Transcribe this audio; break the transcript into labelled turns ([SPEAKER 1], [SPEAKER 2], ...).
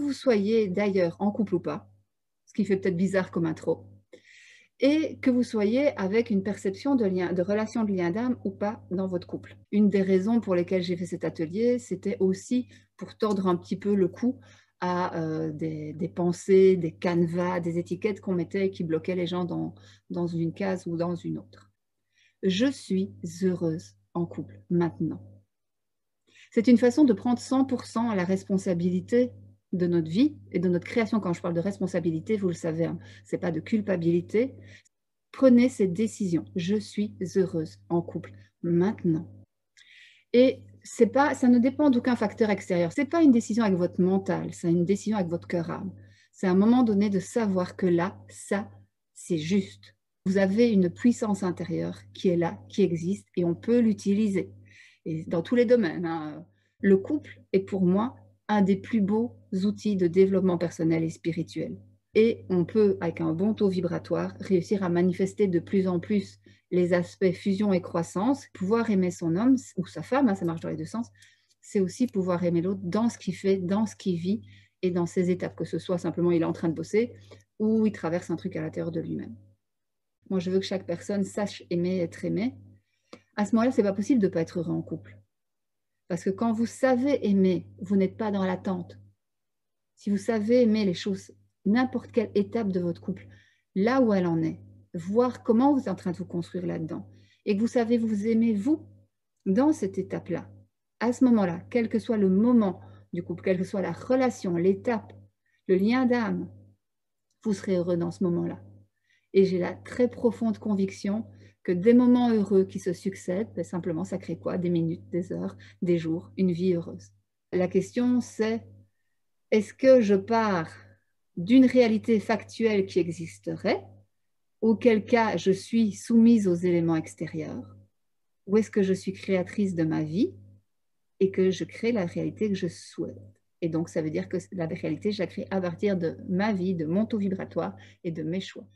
[SPEAKER 1] vous soyez d'ailleurs en couple ou pas, ce qui fait peut-être bizarre comme intro, et que vous soyez avec une perception de lien, de relation de lien d'âme ou pas dans votre couple. Une des raisons pour lesquelles j'ai fait cet atelier, c'était aussi pour tordre un petit peu le cou à des pensées, des canevas, des étiquettes qu'on mettait et qui bloquaient les gens dans une case ou dans une autre. Je suis heureuse en couple maintenant. C'est une façon de prendre 100% la responsabilité de notre vie et de notre création. Quand je parle de responsabilité, vous le savez, hein, ce n'est pas de culpabilité. Prenez cette décision. Je suis heureuse en couple maintenant. Et ça ne dépend d'aucun facteur extérieur. Ce n'est pas une décision avec votre mental, c'est une décision avec votre cœur-âme. C'est à un moment donné de savoir que là, ça, c'est juste. Vous avez une puissance intérieure qui est là, qui existe, et on peut l'utiliser. Et dans tous les domaines, hein. Le couple est pour moi un des plus beaux outils de développement personnel et spirituel. Et on peut, avec un bon taux vibratoire, réussir à manifester de plus en plus les aspects fusion et croissance. Pouvoir aimer son homme ou sa femme, hein, ça marche dans les deux sens, c'est aussi pouvoir aimer l'autre dans ce qu'il fait, dans ce qu'il vit et dans ses étapes, que ce soit simplement il est en train de bosser ou il traverse un truc à l'intérieur de lui-même. Moi, je veux que chaque personne sache aimer et être aimée. À ce moment-là, ce n'est pas possible de ne pas être heureux en couple. Parce que quand vous savez aimer, vous n'êtes pas dans l'attente. Si vous savez aimer les choses, n'importe quelle étape de votre couple, là où elle en est, voir comment vous êtes en train de vous construire là-dedans, et que vous savez vous aimer, vous, dans cette étape-là, à ce moment-là, quel que soit le moment du couple, quelle que soit la relation, l'étape, le lien d'âme, vous serez heureux dans ce moment-là. Et j'ai la très profonde conviction que des moments heureux qui se succèdent, ben simplement, ça crée quoi? Des minutes, des heures, des jours, une vie heureuse. La question, c'est est-ce que je pars d'une réalité factuelle qui existerait, auquel cas je suis soumise aux éléments extérieurs, ou est-ce que je suis créatrice de ma vie et que je crée la réalité que je souhaite? Et donc, ça veut dire que la réalité, je la crée à partir de ma vie, de mon taux vibratoire et de mes choix.